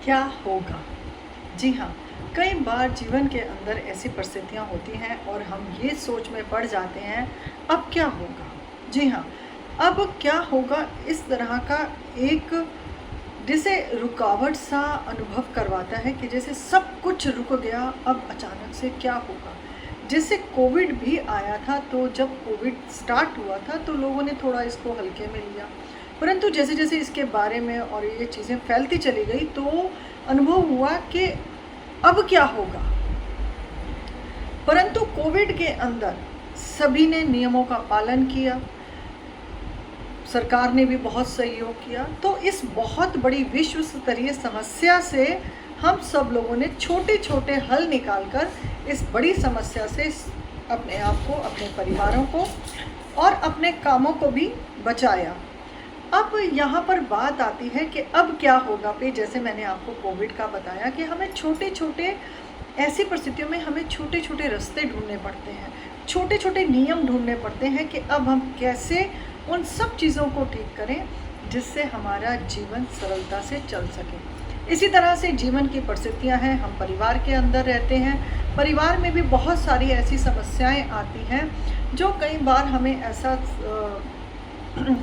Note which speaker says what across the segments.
Speaker 1: क्या होगा? जी हाँ, कई बार जीवन के अंदर ऐसी परिस्थितियाँ होती हैं और हम ये सोच में पड़ जाते हैं, अब क्या होगा? जी हाँ, अब क्या होगा इस तरह का एक जिसे रुकावट सा अनुभव करवाता है कि जैसे सब कुछ रुक गया, अब अचानक से क्या होगा? जैसे कोविड भी आया था, तो जब कोविड स्टार्ट हुआ था तो लोगों ने थोड़ा इसको हल्के में लिया, परंतु जैसे-जैसे इसके बारे में और ये चीज़ें फैलती चली गई तो अनुभव हुआ कि अब क्या होगा? परंतु कोविड के अंदर सभी ने नियमों का पालन किया, सरकार ने भी बहुत सहयोग किया, तो इस बहुत बड़ी विश्व स्तरीय समस्या से हम सब लोगों ने छोटे-छोटे हल निकालकर इस बड़ी समस्या से अपने आप को, अपने परिवारों को और अपने कामों को भी बचाया। अब यहाँ पर बात आती है कि अब क्या होगा पे, जैसे मैंने आपको कोविड का बताया कि हमें छोटे-छोटे ऐसी परिस्थितियों में हमें छोटे-छोटे रास्ते ढूँढने पड़ते हैं, छोटे-छोटे नियम ढूँढने पड़ते हैं कि अब हम कैसे उन सब चीज़ों को ठीक करें जिससे हमारा जीवन सरलता से चल सके। इसी तरह से जीवन की परिस्थितियाँ हैं, हम परिवार के अंदर रहते हैं, परिवार में भी बहुत सारी ऐसी समस्याएँ आती हैं जो कई बार हमें ऐसा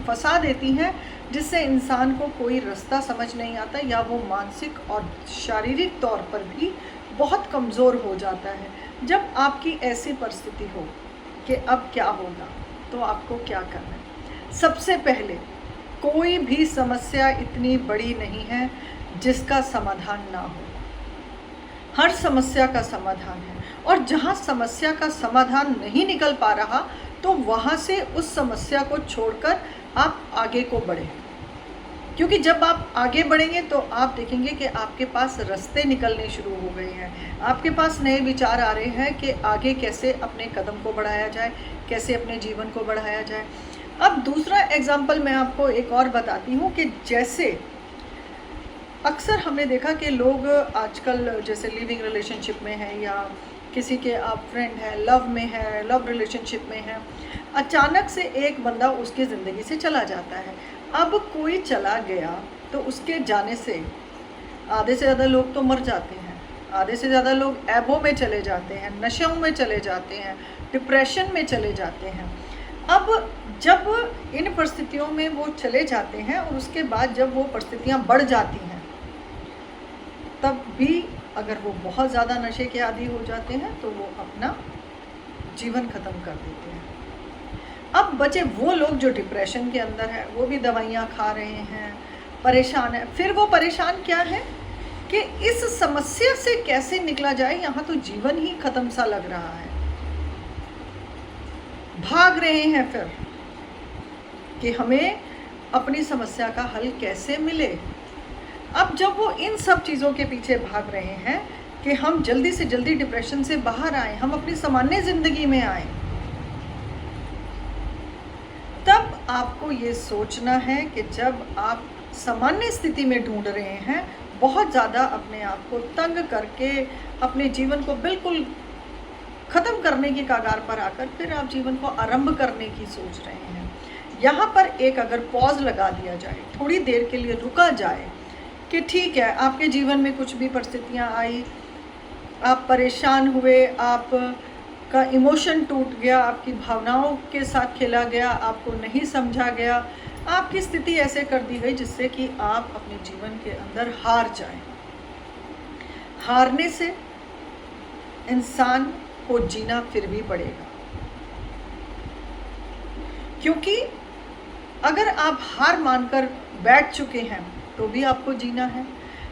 Speaker 1: फंसा देती हैं जिससे इंसान को कोई रास्ता समझ नहीं आता या वो मानसिक और शारीरिक तौर पर भी बहुत कमज़ोर हो जाता है। जब आपकी ऐसी परिस्थिति हो कि अब क्या होगा, तो आपको क्या करना है? सबसे पहले, कोई भी समस्या इतनी बड़ी नहीं है जिसका समाधान ना हो। हर समस्या का समाधान है और जहाँ समस्या का समाधान नहीं निकल पा रहा, तो वहाँ से उस समस्या को छोड़कर आप आगे को बढ़ें, क्योंकि जब आप आगे बढ़ेंगे तो आप देखेंगे कि आपके पास रास्ते निकलने शुरू हो गए हैं, आपके पास नए विचार आ रहे हैं कि आगे कैसे अपने कदम को बढ़ाया जाए, कैसे अपने जीवन को बढ़ाया जाए। अब दूसरा एग्जाम्पल मैं आपको एक और बताती हूँ कि जैसे अक्सर हमने देखा कि लोग आजकल जैसे लिविंग रिलेशनशिप में है या किसी के आप फ्रेंड हैं, लव में है, लव रिलेशनशिप में है, अचानक से एक बंदा उसकी ज़िंदगी से चला जाता है। अब कोई चला गया तो उसके जाने से आधे से ज़्यादा लोग तो मर जाते हैं, आधे से ज़्यादा लोग ऐबों में चले जाते हैं, नशों में चले जाते हैं, डिप्रेशन में चले जाते हैं। अब जब इन परिस्थितियों में वो चले जाते हैं और उसके बाद जब वो परिस्थितियाँ बढ़ जाती हैं, तब भी अगर वो बहुत ज़्यादा नशे के आदी हो जाते हैं तो वो अपना जीवन ख़त्म कर देते हैं। अब बचे वो लोग जो डिप्रेशन के अंदर है, वो भी दवाइयाँ खा रहे हैं, परेशान है। फिर वो परेशान क्या है कि इस समस्या से कैसे निकला जाए, यहाँ तो जीवन ही ख़त्म सा लग रहा है। भाग रहे हैं फिर कि हमें अपनी समस्या का हल कैसे मिले। अब जब वो इन सब चीज़ों के पीछे भाग रहे हैं कि हम जल्दी से जल्दी डिप्रेशन से बाहर आएँ, हम अपनी सामान्य ज़िंदगी में आएँ, तब आपको ये सोचना है कि जब आप सामान्य स्थिति में ढूंढ रहे हैं, बहुत ज़्यादा अपने आप को तंग करके अपने जीवन को बिल्कुल ख़त्म करने की कगार पर आकर फिर आप जीवन को आरंभ करने की सोच रहे हैं, यहाँ पर एक अगर पॉज लगा दिया जाए, थोड़ी देर के लिए रुका जाए कि ठीक है, आपके जीवन में कुछ भी परिस्थितियाँ आई, आप परेशान हुए, आप का इमोशन टूट गया, आपकी भावनाओं के साथ खेला गया, आपको नहीं समझा गया, आपकी स्थिति ऐसे कर दी गई जिससे कि आप अपने जीवन के अंदर हार जाएं। हारने से इंसान को जीना फिर भी पड़ेगा, क्योंकि अगर आप हार मानकर बैठ चुके हैं तो भी आपको जीना है।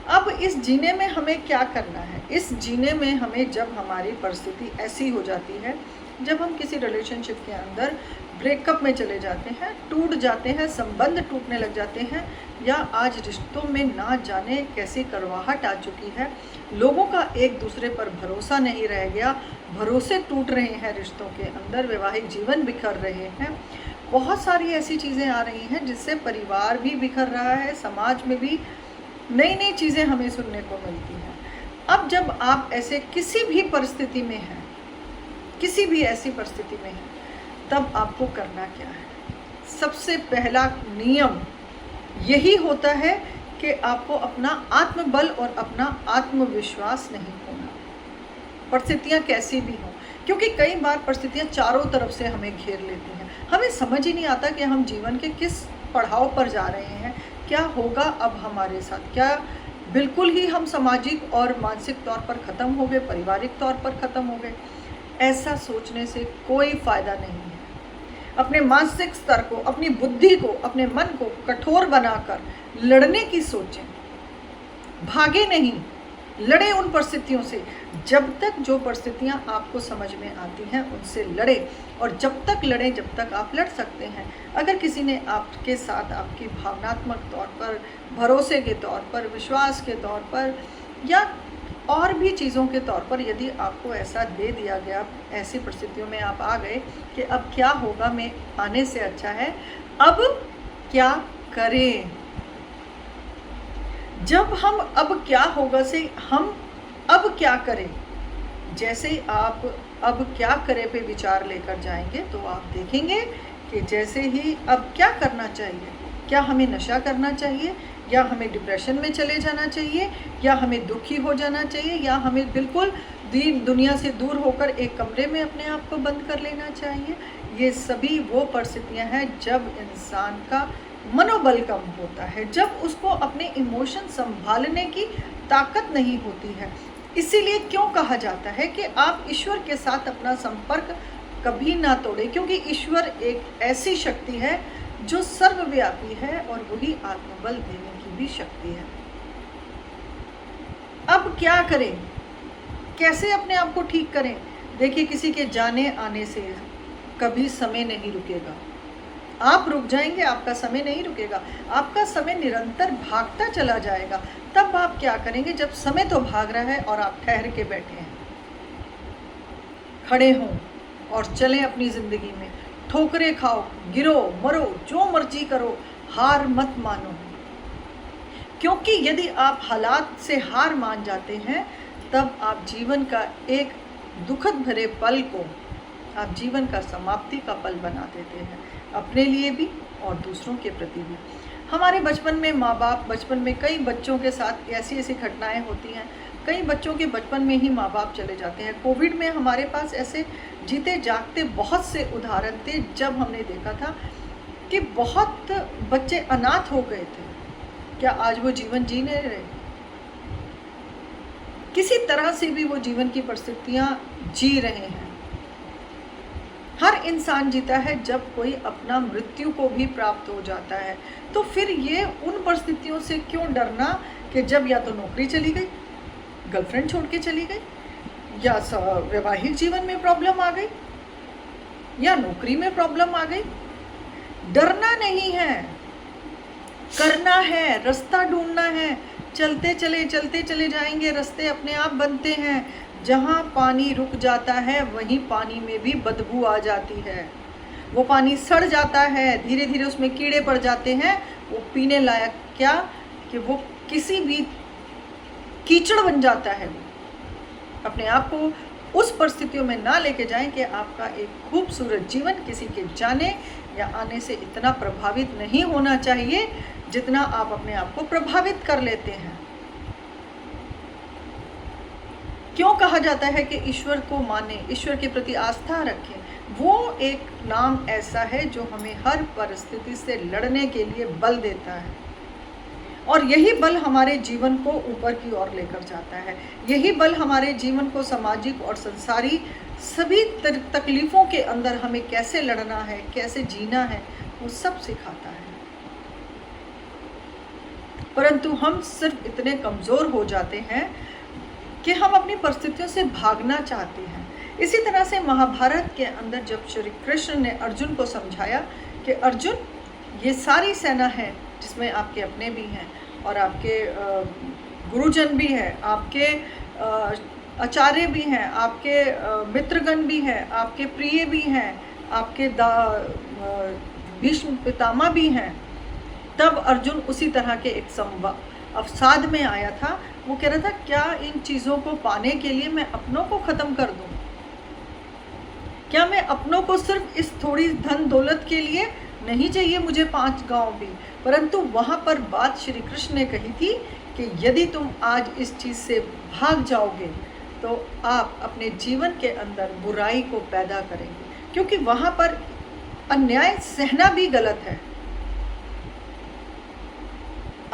Speaker 1: अब इस जीने में हमें क्या करना है? इस जीने में हमें, जब हमारी परिस्थिति ऐसी हो जाती है, जब हम किसी रिलेशनशिप के अंदर ब्रेकअप में चले जाते हैं, टूट जाते हैं, संबंध टूटने लग जाते हैं, या आज रिश्तों में ना जाने कैसी कड़वाहट आ चुकी है, लोगों का एक दूसरे पर भरोसा नहीं रह गया, भरोसे टूट रहे हैं रिश्तों के अंदर, वैवाहिक जीवन बिखर रहे हैं, बहुत सारी ऐसी चीज़ें आ रही हैं जिससे परिवार भी बिखर रहा है, समाज में भी नई नई चीज़ें हमें सुनने को मिलती हैं। अब जब आप ऐसे किसी भी परिस्थिति में हैं, किसी भी ऐसी परिस्थिति में हैं, तब आपको करना क्या है? सबसे पहला नियम यही होता है कि आपको अपना आत्मबल और अपना आत्मविश्वास नहीं खोना, परिस्थितियाँ कैसी भी हों। क्योंकि कई बार परिस्थितियाँ चारों तरफ से हमें घेर लेती हैं, हमें समझ ही नहीं आता कि हम जीवन के किस पड़ाव पर जा रहे हैं, क्या होगा अब हमारे साथ, क्या बिल्कुल ही हम सामाजिक और मानसिक तौर पर ख़त्म हो गए, पारिवारिक तौर पर ख़त्म हो गए। ऐसा सोचने से कोई फ़ायदा नहीं है। अपने मानसिक स्तर को, अपनी बुद्धि को, अपने मन को कठोर बनाकर लड़ने की सोचें, भागे नहीं, लड़े उन परिस्थितियों से। जब तक जो परिस्थितियाँ आपको समझ में आती हैं उनसे लड़े, और जब तक लड़ें जब तक आप लड़ सकते हैं। अगर किसी ने आपके साथ आपकी भावनात्मक तौर पर, भरोसे के तौर पर, विश्वास के तौर पर या और भी चीज़ों के तौर पर यदि आपको ऐसा दे दिया गया, ऐसी परिस्थितियों में आप आ गए कि अब क्या होगा में आने से अच्छा है अब क्या करें। जब हम अब क्या होगा से हम अब क्या करें, जैसे आप अब क्या करें पे विचार लेकर जाएंगे तो आप देखेंगे कि जैसे ही अब क्या करना चाहिए, क्या हमें नशा करना चाहिए, या हमें डिप्रेशन में चले जाना चाहिए, या हमें दुखी हो जाना चाहिए, या हमें बिल्कुल दुनिया से दूर होकर एक कमरे में अपने आप को बंद कर लेना चाहिए। ये सभी वो परिस्थितियां हैं जब इंसान का मनोबल कम होता है, जब उसको अपने इमोशन संभालने की ताकत नहीं होती है। इसीलिए क्यों कहा जाता है कि आप ईश्वर के साथ अपना संपर्क कभी ना तोड़ें, क्योंकि ईश्वर एक ऐसी शक्ति है जो सर्वव्यापी है और वही आत्मबल देने की भी शक्ति है। अब क्या करें, कैसे अपने आप को ठीक करें? देखिए, किसी के जाने आने से कभी समय नहीं रुकेगा। आप रुक जाएंगे, आपका समय नहीं रुकेगा, आपका समय निरंतर भागता चला जाएगा। तब आप क्या करेंगे जब समय तो भाग रहा है और आप ठहर के बैठे हैं? खड़े हों और चलें अपनी ज़िंदगी में, ठोकरें खाओ, गिरो, मरो, जो मर्जी करो, हार मत मानो। क्योंकि यदि आप हालात से हार मान जाते हैं तब आप जीवन का एक दुखद भरे पल को आप जीवन का समाप्ति का पल बना देते हैं, अपने लिए भी और दूसरों के प्रति भी। हमारे बचपन में माँ बाप, बचपन में कई बच्चों के साथ ऐसी ऐसी घटनाएं होती हैं, कई बच्चों के बचपन में ही माँ बाप चले जाते हैं। कोविड में हमारे पास ऐसे जीते जागते बहुत से उदाहरण थे जब हमने देखा था कि बहुत बच्चे अनाथ हो गए थे। क्या आज वो जीवन जी नहीं रहे? किसी तरह से भी वो जीवन की परिस्थितियां जी रहे हैं। हर इंसान जीता है जब कोई अपना मृत्यु को भी प्राप्त हो जाता है। तो फिर ये उन परिस्थितियों से क्यों डरना कि जब या तो नौकरी चली गई, गर्लफ्रेंड छोड़ के चली गई, या वैवाहिक जीवन में प्रॉब्लम आ गई, या नौकरी में प्रॉब्लम आ गई। डरना नहीं है, करना है, रास्ता ढूंढना है। चलते चले जाएंगे, रास्ते अपने आप बनते हैं। जहाँ पानी रुक जाता है वहीं पानी में भी बदबू आ जाती है। वो पानी सड़ जाता है, धीरे धीरे उसमें कीड़े पड़ जाते हैं, वो पीने लायक क्या कि वो किसी भी कीचड़ बन जाता है। वो अपने आप को उस परिस्थितियों में ना लेके जाएं कि आपका एक खूबसूरत जीवन किसी के जाने या आने से इतना प्रभावित नहीं होना चाहिए जितना आप अपने आप को प्रभावित कर लेते हैं। क्यों कहा जाता है कि ईश्वर को माने, ईश्वर के प्रति आस्था रखें? वो एक नाम ऐसा है जो हमें हर परिस्थिति से लड़ने के लिए बल देता है, और यही बल हमारे जीवन को ऊपर की ओर लेकर जाता है। यही बल हमारे जीवन को सामाजिक और संसारी सभी तकलीफ़ों के अंदर हमें कैसे लड़ना है, कैसे जीना है, वो सब सिखाता है। परंतु हम सिर्फ इतने कमज़ोर हो जाते हैं कि हम अपनी परिस्थितियों से भागना चाहते हैं। इसी तरह से महाभारत के अंदर जब श्री कृष्ण ने अर्जुन को समझाया कि अर्जुन, ये सारी सेना है जिसमें आपके अपने भी हैं और आपके गुरुजन भी हैं, आपके आचार्य भी हैं, आपके मित्रगण भी हैं, आपके प्रिय भी हैं, आपके भीष्म पितामह भी हैं। तब अर्जुन उसी तरह के एक अवसाद में आया था। वो कह रहा था, क्या इन चीज़ों को पाने के लिए मैं अपनों को ख़त्म कर दूँ? क्या मैं अपनों को सिर्फ इस थोड़ी धन दौलत के लिए नहीं चाहिए मुझे 5 गाँव भी, परंतु वहाँ पर बात श्री कृष्ण ने कही थी कि यदि तुम आज इस चीज़ से भाग जाओगे तो आप अपने जीवन के अंदर बुराई को पैदा करेंगे, क्योंकि वहाँ पर अन्याय सहना भी गलत है।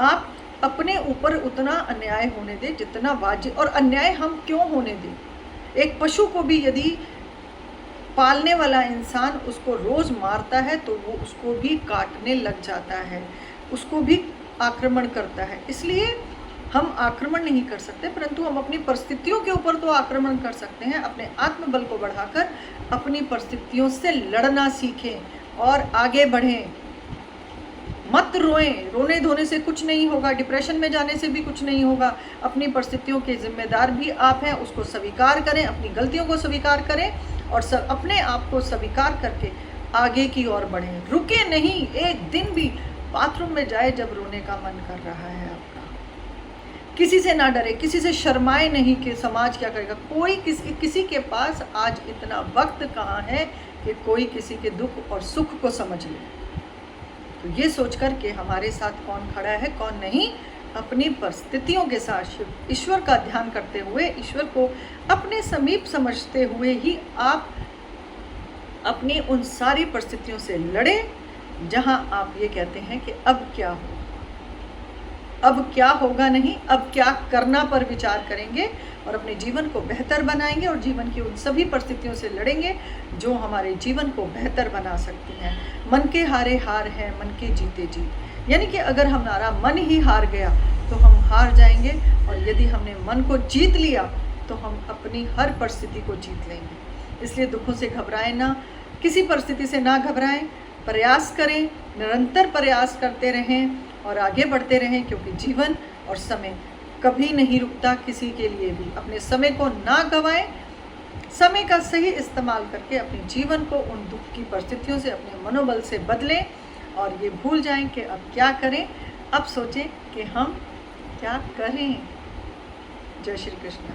Speaker 1: आप अपने ऊपर उतना अन्याय होने दें जितना वाजिब, और अन्याय हम क्यों होने दें? एक पशु को भी यदि पालने वाला इंसान उसको रोज़ मारता है तो वो उसको भी काटने लग जाता है, उसको भी आक्रमण करता है। इसलिए हम आक्रमण नहीं कर सकते, परंतु हम अपनी परिस्थितियों के ऊपर तो आक्रमण कर सकते हैं। अपने आत्मबल को बढ़ाकर अपनी परिस्थितियों से लड़ना सीखें और आगे बढ़ें। मत रोएं, रोने धोने से कुछ नहीं होगा, डिप्रेशन में जाने से भी कुछ नहीं होगा। अपनी परिस्थितियों के जिम्मेदार भी आप हैं, उसको स्वीकार करें, अपनी गलतियों को स्वीकार करें और अपने आप को स्वीकार करके आगे की ओर बढ़ें। रुके नहीं एक दिन भी। बाथरूम में जाए जब रोने का मन कर रहा है आपका, किसी से ना डरे, किसी से शर्माए नहीं कि समाज क्या करेगा। कोई किसी के पास आज इतना वक्त कहाँ है कि कोई किसी के दुख और सुख को समझ ले। तो ये सोचकर कि हमारे साथ कौन खड़ा है कौन नहीं, अपनी परिस्थितियों के साथ ईश्वर का ध्यान करते हुए, ईश्वर को अपने समीप समझते हुए ही आप अपनी उन सारी परिस्थितियों से लड़े जहां आप ये कहते हैं कि अब क्या हो, अब क्या होगा नहीं, अब क्या करना पर विचार करेंगे और अपने जीवन को बेहतर बनाएंगे और जीवन की उन सभी परिस्थितियों से लड़ेंगे जो हमारे जीवन को बेहतर बना सकती हैं। मन के हारे हार है, मन के जीते जीत। यानी कि अगर हमारा मन ही हार गया तो हम हार जाएंगे, और यदि हमने मन को जीत लिया तो हम अपनी हर परिस्थिति को जीत लेंगे। इसलिए दुखों से घबराएं ना, किसी परिस्थिति से ना घबराएं, प्रयास करें, निरंतर प्रयास करते रहें और आगे बढ़ते रहें, क्योंकि जीवन और समय कभी नहीं रुकता किसी के लिए भी। अपने समय को ना गंवाएं, समय का सही इस्तेमाल करके अपने जीवन को उन दुख की परिस्थितियों से अपने मनोबल से बदलें और ये भूल जाएं कि अब क्या करें, अब सोचें कि हम क्या करें। जय श्री कृष्ण।